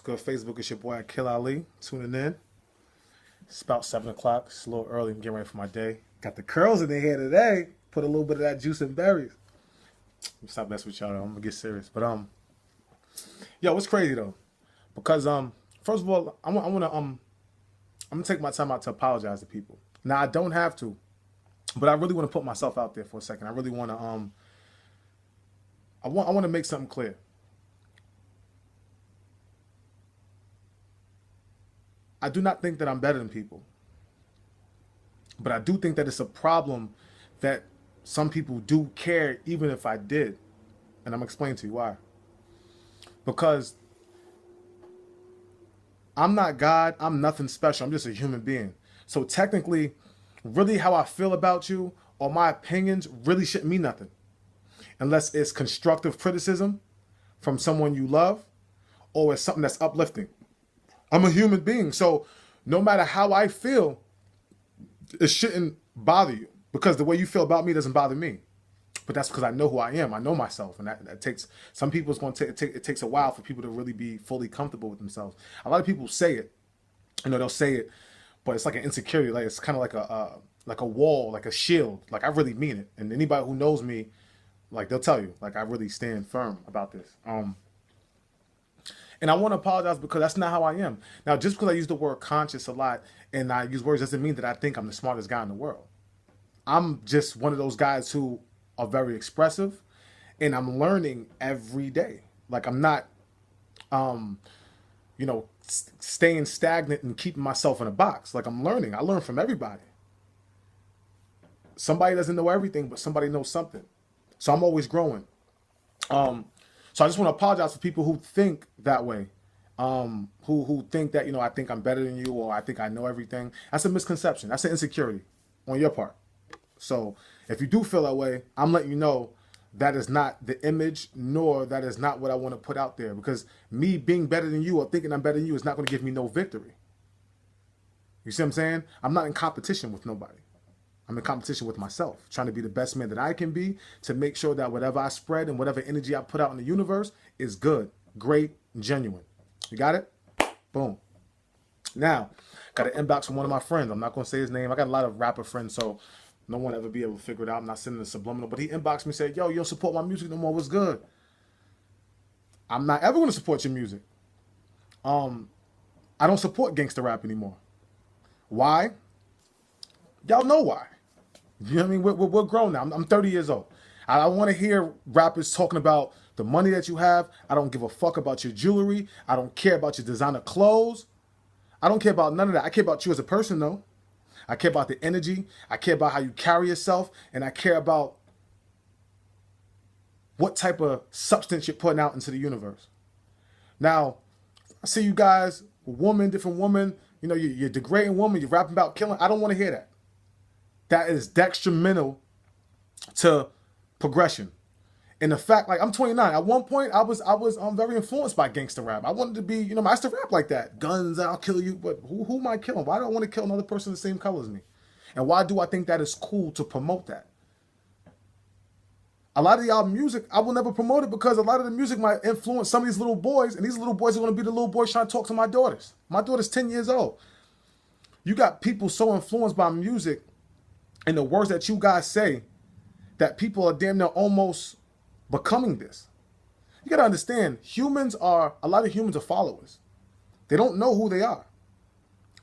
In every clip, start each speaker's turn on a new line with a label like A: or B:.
A: Go to Facebook. It's your boy Akil Ali tuning in. It's about 7 o'clock. It's a little early. I'm getting ready for my day. Got the curls in the hair today. Put a little bit of that juice and berries. Stop messing with y'all. I'm gonna get serious. But yo, what's crazy though? Because first of all, I'm gonna take my time out to apologize to people. Now I don't have to, but I really want to put myself out there for a second. I really want to I want to make something clear. I do not think that I'm better than people, but I do think that it's a problem that some people do care even if I did. And I'm explaining to you why. Because I'm not God, I'm nothing special. I'm just a human being. So technically, really how I feel about you or my opinions really shouldn't mean nothing. Unless it's constructive criticism from someone you love or it's something that's uplifting. I'm a human being, so no matter how I feel, it shouldn't bother you because the way you feel about me doesn't bother me. But that's because I know who I am. I know myself, and that takes some people. It's going to take it takes a while for people to really be fully comfortable with themselves. A lot of people say it, they'll say it, but it's like an insecurity. Like it's kind of like a wall, like a shield. Like I really mean it, and anybody who knows me, like they'll tell you, like I really stand firm about this. And I want to apologize because that's not how I am. Now, just because I use the word conscious a lot and I use words doesn't mean that I think I'm the smartest guy in the world. I'm just one of those guys who are very expressive and I'm learning every day. Like I'm not, staying stagnant and keeping myself in a box. Like I'm learning. I learn from everybody. Somebody doesn't know everything, but somebody knows something. So I'm always growing. So I just want to apologize for people who think that way, who think that I think I'm better than you or I think I know everything. That's a misconception. That's an insecurity on your part. So if you do feel that way, I'm letting you know that is not the image, nor that is not what I want to put out there. Because me being better than you or thinking I'm better than you is not going to give me no victory. You see what I'm saying? I'm not in competition with nobody. I'm in competition with myself, trying to be the best man that I can be to make sure that whatever I spread and whatever energy I put out in the universe is good, great, genuine. You got it? Boom. Now, got an inbox from one of my friends. I'm not going to say his name. I got a lot of rapper friends, so no one ever be able to figure it out. I'm not sending a subliminal, but he inboxed me and said, yo, you don't support my music no more. What's good? I'm not ever going to support your music. I don't support gangster rap anymore. Why? Y'all know why. You know what I mean? We're grown now. I'm 30 years old. I don't want to hear rappers talking about the money that you have. I don't give a fuck about your jewelry. I don't care about your designer clothes. I don't care about none of that. I care about you as a person, though. I care about the energy. I care about how you carry yourself. And I care about what type of substance you're putting out into the universe. Now, I see you guys, different woman. You're degrading woman. You're rapping about killing. I don't want to hear that. That is detrimental to progression. And the fact, like I'm 29. At one point, I was very influenced by gangster rap. I wanted to be, I used to rap like that. Guns, I'll kill you. But who am I killing? Why do I want to kill another person the same color as me? And why do I think that is cool to promote that? A lot of y'all music, I will never promote it because a lot of the music might influence some of these little boys, and these little boys are going to be the little boys trying to talk to my daughters. My daughter's 10 years old. You got people so influenced by music and the words that you guys say that people are damn near almost becoming this. You got to understand, a lot of humans are followers. They don't know who they are.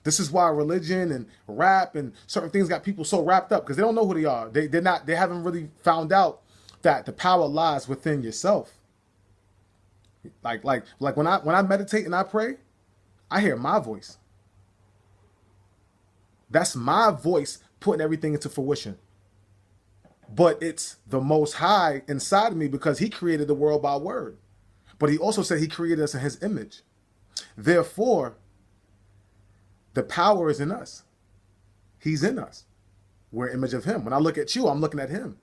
A: This is why religion and rap and certain things got people so wrapped up because they don't know who they are. They haven't really found out that the power lies within yourself. Like when I meditate and I pray, I hear my voice. That's my voice putting everything into fruition. But it's the Most High inside of me because he created the world by word. But he also said he created us in his image. Therefore, the power is in us. He's in us. We're an image of him. When I look at you, I'm looking at him.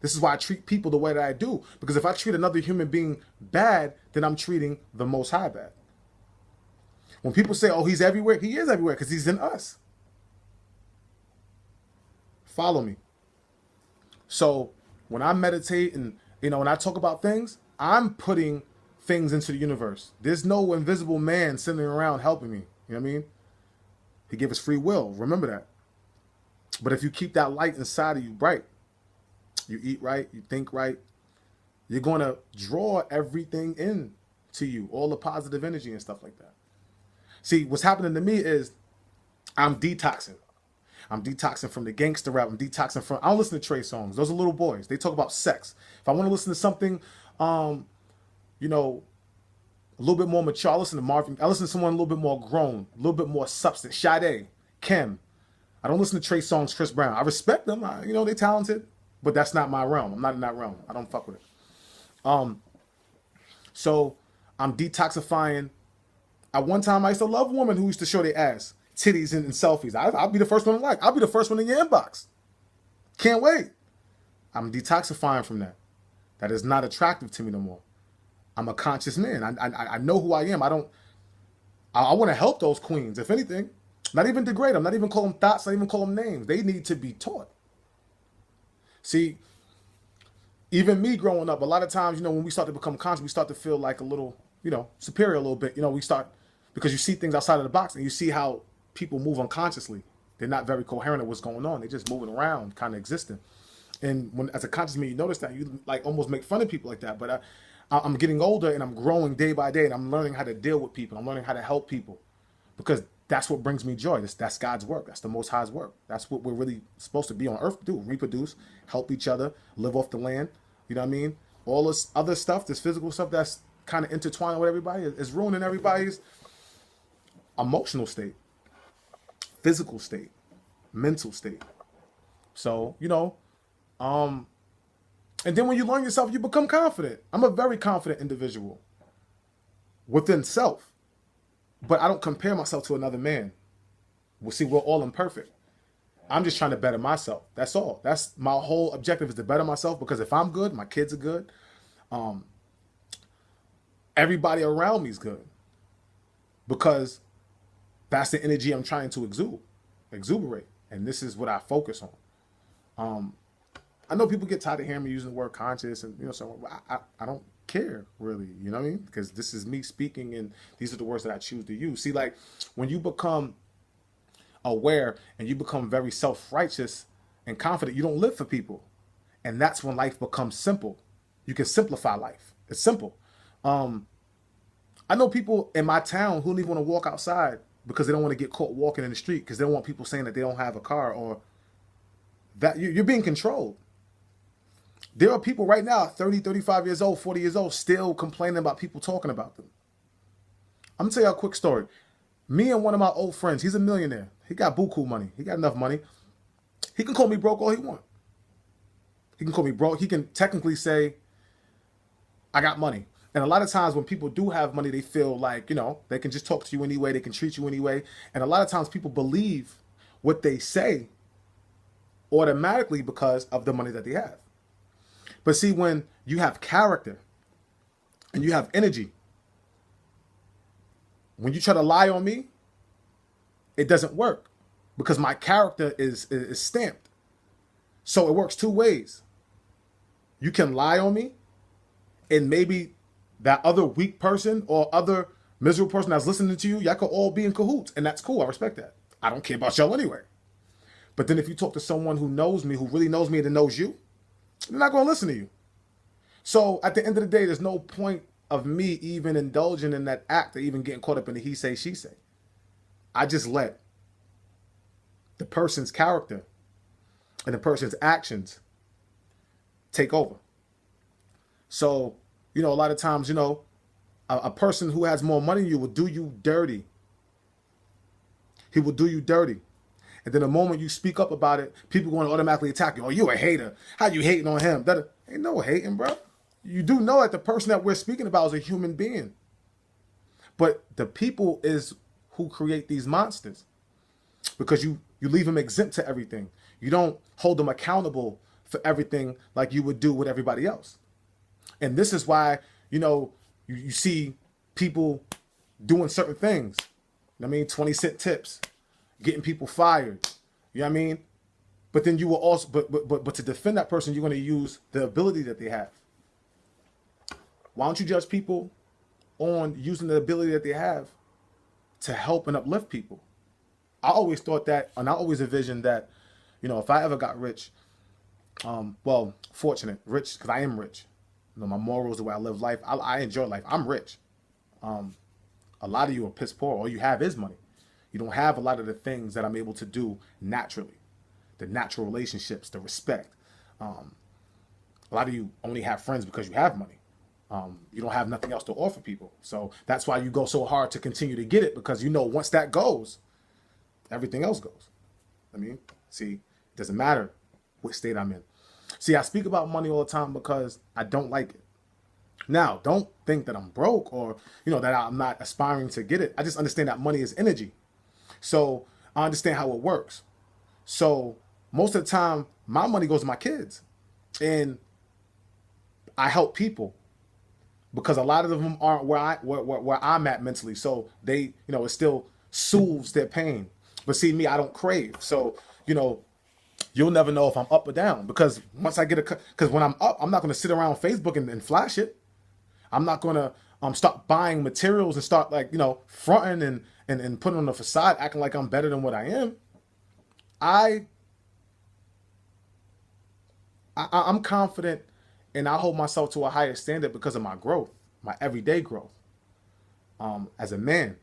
A: This is why I treat people the way that I do. Because if I treat another human being bad, then I'm treating the Most High bad. When people say, oh, he's everywhere, he is everywhere because he's in us. Follow me. So when I meditate and, when I talk about things, I'm putting things into the universe. There's no invisible man sitting around helping me. You know what I mean? He gave us free will. Remember that. But if you keep that light inside of you bright, you eat right, you think right, you're going to draw everything in to you, all the positive energy and stuff like that. See, what's happening to me is I'm detoxing. I'm detoxing from the gangster rap. I'm detoxing from, I don't listen to Trey songs. Those are little boys. They talk about sex. If I want to listen to something, you know, a little bit more mature, I listen to Marvin. I listen to someone a little bit more grown, a little bit more substance. Sade, Kim. I don't listen to Trey songs, Chris Brown. I respect them. You know, they're talented, but that's not my realm. I'm not in that realm. I don't fuck with it. So I'm detoxifying. At one time, I used to love women who used to show their ass, titties, and selfies. I'll be the first one to like. I'll be the first one in your inbox. Can't wait. I'm detoxifying from that. That is not attractive to me no more. I'm a conscious man. I know who I am. I want to help those queens, if anything. Not even degrade them. Not even call them thoughts. Not even call them names. They need to be taught. See, even me growing up, a lot of times, you know, when we start to become conscious, we start to feel like a little, you know, superior a little bit. You know, we start, because you see things outside of the box and you see how people move unconsciously. They're not very coherent of what's going on. They're just moving around, kind of existing. And when, as a conscious man, you notice that you like almost make fun of people like that. But I'm getting older and I'm growing day by day and I'm learning how to deal with people. I'm learning how to help people because that's what brings me joy. That's God's work. That's the Most High's work. That's what we're really supposed to be on earth to do. Reproduce, help each other, live off the land. You know what I mean? All this other stuff, this physical stuff that's kind of intertwined with everybody is ruining everybody's emotional state, physical state, mental state. So, you know, and then when you learn yourself, you become confident. I'm a very confident individual within self, but I don't compare myself to another man. Well, see, we're all imperfect. I'm just trying to better myself. That's all. That's my whole objective, is to better myself, because if I'm good, my kids are good. Everybody around me is good, because that's the energy I'm trying to exuberate. And this is what I focus on. I know people get tired of hearing me using the word conscious, and, you know, so I don't care really, you know what I mean? Because this is me speaking, and these are the words that I choose to use. See, like when you become aware and you become very self-righteous and confident, you don't live for people. And that's when life becomes simple. You can simplify life. It's simple. I know people in my town who don't even want to walk outside because they don't want to get caught walking in the street, because they don't want people saying that they don't have a car, or that you're being controlled. There are people right now, 30, 35 years old, 40 years old, still complaining about people talking about them. I'm going to tell you a quick story. Me and one of my old friends, he's a millionaire. He got buku money. He got enough money. He can call me broke all he wants. He can call me broke. He can technically say, I got money. And a lot of times when people do have money, they feel like, you know, they can just talk to you anyway. They can treat you anyway. And a lot of times people believe what they say automatically because of the money that they have. But see, when you have character and you have energy, when you try to lie on me, it doesn't work, because my character is stamped. So it works two ways. You can lie on me, and maybe that other weak person or other miserable person that's listening to you, y'all could all be in cahoots, and that's cool. I respect that. I don't care about y'all anyway. But then if you talk to someone who knows me, who really knows me and knows you, they're not going to listen to you. So at the end of the day, there's no point of me even indulging in that act or even getting caught up in the he say, she say. I just let the person's character and the person's actions take over. So, you know, a lot of times, you know, a person who has more money than you will do you dirty. He will do you dirty. And then the moment you speak up about it, people are going to automatically attack you. Oh, you a hater. How you hating on him? That ain't no hating, bro. You do know that the person that we're speaking about is a human being. But the people is who create these monsters, because you leave them exempt to everything. You don't hold them accountable for everything like you would do with everybody else. And this is why, you know, you see people doing certain things. You know what I mean? 20-cent tips, getting people fired. You know what I mean? But then you will also, but to defend that person, you're going to use the ability that they have. Why don't you judge people on using the ability that they have to help and uplift people. I always thought that, and I always envisioned that, you know, if I ever got rich, well, fortunate, rich, because I am rich. You know, my morals, the way I live life, I enjoy life. I'm rich. A lot of you are piss poor. All you have is money. You don't have a lot of the things that I'm able to do naturally. The natural relationships, the respect. A lot of you only have friends because you have money. You don't have nothing else to offer people. So that's why you go so hard to continue to get it, because you know once that goes, everything else goes. I mean, see, it doesn't matter what state I'm in. See, I speak about money all the time because I don't like it. Now, don't think that I'm broke or, you know, that I'm not aspiring to get it. I just understand that money is energy. So I understand how it works. So most of the time, my money goes to my kids. And I help people because a lot of them aren't where I'm at mentally. So they, you know, it still soothes their pain. But see, me, I don't crave. So, you know, you'll never know if I'm up or down, because once I get because when I'm up, I'm not going to sit around Facebook and flash it. I'm not going to start buying materials and start, like, you know, fronting and putting on a facade, acting like I'm better than what I am. I'm confident, and I hold myself to a higher standard because of my growth, my everyday growth, as a man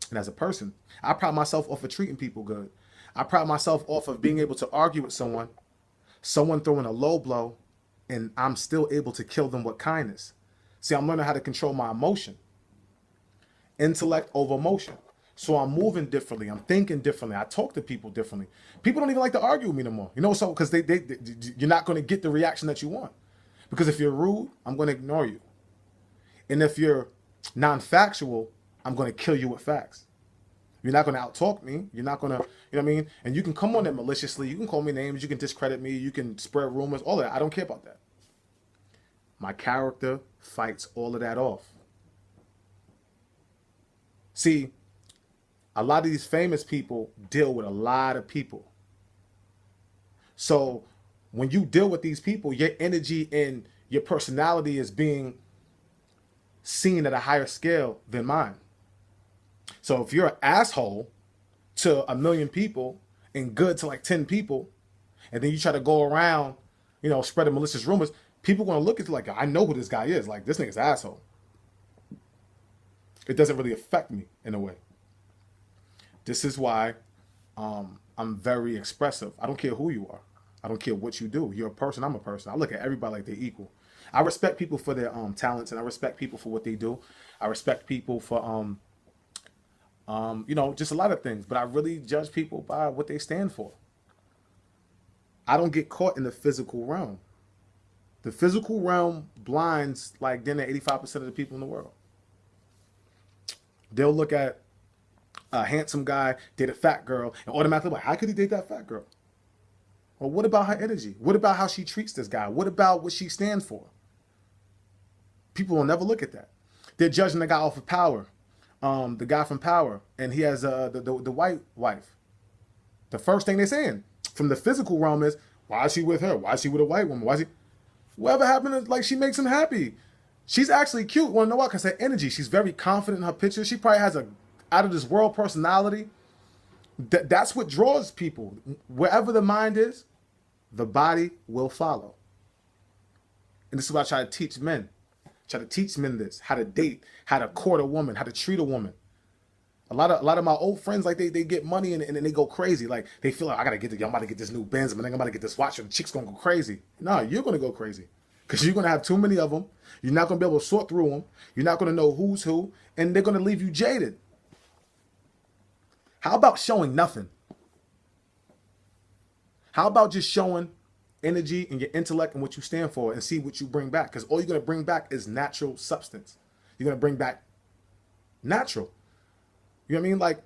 A: and as a person. I pride myself off of treating people good. I pride myself off of being able to argue with someone throwing a low blow, and I'm still able to kill them with kindness. See, I'm learning how to control my emotion. Intellect over emotion. So I'm moving differently. I'm thinking differently. I talk to people differently. People don't even like to argue with me no more. You know, so because you're not going to get the reaction that you want. Because if you're rude, I'm going to ignore you. And if you're non-factual, I'm going to kill you with facts. You're not going to out-talk me. You're not going to, you know what I mean? And you can come on there maliciously. You can call me names. You can discredit me. You can spread rumors. All of that. I don't care about that. My character fights all of that off. See, a lot of these famous people deal with a lot of people. So when you deal with these people, your energy and your personality is being seen at a higher scale than mine. So if you're an asshole to 1 million people and good to like 10 people, and then you try to go around, you know, spreading malicious rumors, people are going to look at you like, I know who this guy is. Like, this nigga's an asshole. It doesn't really affect me in a way. This is why I'm very expressive. I don't care who you are. I don't care what you do. You're a person. I'm a person. I look at everybody like they're equal. I respect people for their talents, and I respect people for what they do. I respect people for you know, just a lot of things. But I really judge people by what they stand for. I don't get caught in the physical realm. The physical realm blinds like then 85% of the people in the world. They'll look at a handsome guy date a fat girl and automatically like, how could he date that fat girl? Well, what about her energy? What about how she treats this guy? What about what she stands for? People will never look at that. They're judging the guy off of Power, the guy from Power, and he has the white wife. The first thing they're saying from the physical realm is, why is she with her? Why is she with a white woman? Why is he? Whatever happened is like she makes him happy. She's actually cute. Want to know why? Because her energy. She's very confident in her pictures. She probably has a out of this world personality. That's what draws people. Wherever the mind is, the body will follow. And this is what I try to teach men. Try to teach men this: how to date, how to court a woman, how to treat a woman. A lot of my old friends, like they get money and they go crazy. Like they feel like I'm about to get this new Benz, I'm about to get this watch, and the chick's gonna go crazy. No, you're gonna go crazy because you're gonna have too many of them. You're not gonna be able to sort through them. You're not gonna know who's who, and they're gonna leave you jaded. How about showing nothing? How about just showing energy and your intellect and what you stand for and see what you bring back? Because all you're going to bring back is natural substance. You're going to bring back natural. You know what I mean? Like,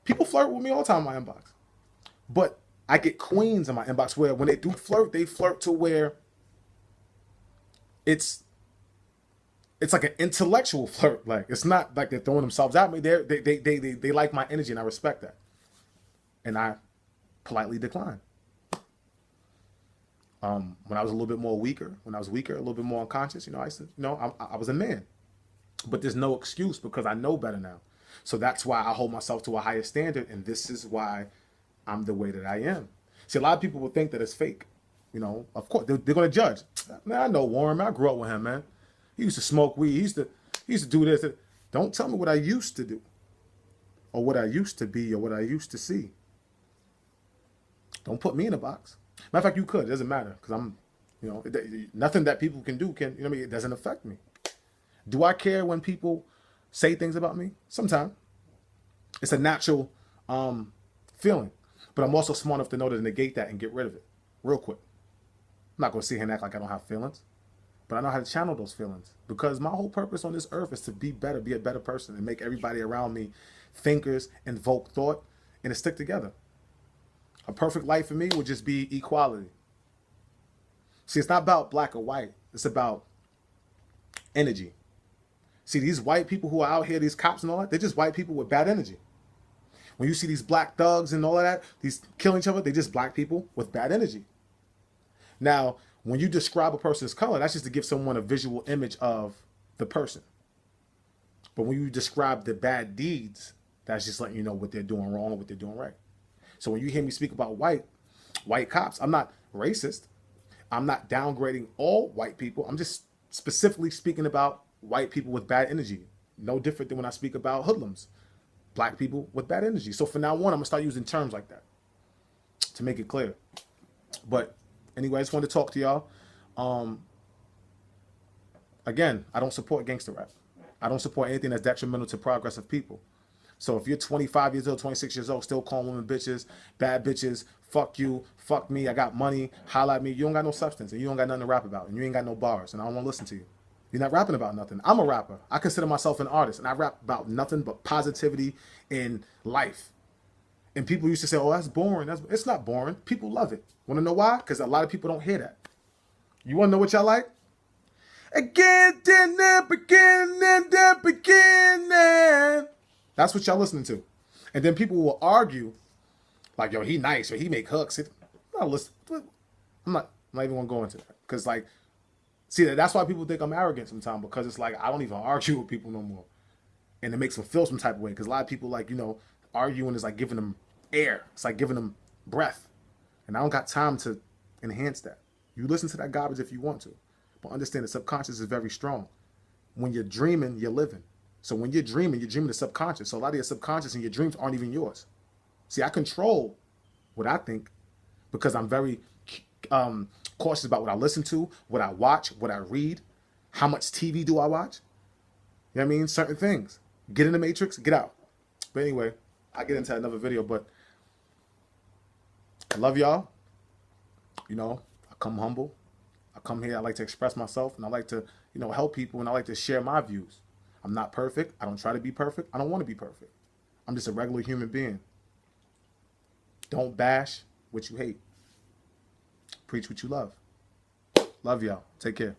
A: people flirt with me all the time in my inbox. But I get queens in my inbox where when they do flirt, they flirt to where it's like an intellectual flirt. Like, it's not like they're throwing themselves at me. They like my energy, and I respect that. And I politely decline. When I was a little bit more weaker, a little bit more unconscious, you know, I said, you know, I was a man. But there's no excuse because I know better now. So that's why I hold myself to a higher standard, and this is why I'm the way that I am. See, a lot of people will think that it's fake. You know, of course, they're going to judge. Man, I know Warren, man. I grew up with him, man. He used to smoke weed. He used to do this. Don't tell me what I used to do or what I used to be or what I used to see. Don't put me in a box. Matter of fact, you could. It doesn't matter because I'm, you know, nothing that people can do can, you know what I mean? It doesn't affect me. Do I care when people say things about me? Sometimes. It's a natural feeling. But I'm also smart enough to know to negate that and get rid of it real quick. I'm not going to sit here and act like I don't have feelings. But I know how to channel those feelings. Because my whole purpose on this earth is to be better, be a better person, and make everybody around me thinkers, invoke thought, and to stick together. A perfect life for me would just be equality. See, it's not about black or white. It's about energy. See, these white people who are out here, these cops and all that, they're just white people with bad energy. When you see these black thugs and all of that, these killing each other, they're just black people with bad energy. Now, when you describe a person's color, that's just to give someone a visual image of the person. But when you describe the bad deeds, that's just letting you know what they're doing wrong or what they're doing right. So when you hear me speak about white cops, I'm not racist. I'm not downgrading all white people. I'm just specifically speaking about white people with bad energy. No different than when I speak about hoodlums. Black people with bad energy. So from now on, I'm going to start using terms like that to make it clear. But anyway, I just wanted to talk to y'all. Again, I don't support gangster rap. I don't support anything that's detrimental to progress of people. So if you're 25 years old, 26 years old, still calling women bitches, bad bitches, fuck you, fuck me, I got money, holla at me, you don't got no substance and you don't got nothing to rap about and you ain't got no bars and I don't want to listen to you. You're not rapping about nothing. I'm a rapper. I consider myself an artist and I rap about nothing but positivity in life. And people used to say, oh, that's boring. It's not boring. People love it. Want to know why? Because a lot of people don't hear that. You want to know what y'all like? Again, in the beginning. That's what y'all listening to. And then people will argue, like, yo, he nice, or he make hooks. I'm not even going to go into that. Because, like, see, that's why people think I'm arrogant sometimes. Because it's like, I don't even argue with people no more. And it makes them feel some type of way. Because a lot of people, like, you know, arguing is like giving them air. It's like giving them breath. And I don't got time to enhance that. You listen to that garbage if you want to. But understand the subconscious is very strong. When you're dreaming, you're living. So when you're dreaming the subconscious. So a lot of your subconscious and your dreams aren't even yours. See, I control what I think because I'm very cautious about what I listen to, what I watch, what I read, how much TV do I watch. You know what I mean? Certain things. Get in the matrix, get out. But anyway, I'll get into another video. But I love y'all. You know, I come humble. I come here, I like to express myself, and I like to, you know, help people, and I like to share my views. I'm not perfect. I don't try to be perfect. I don't want to be perfect. I'm just a regular human being. Don't bash what you hate. Preach what you love. Love y'all. Take care.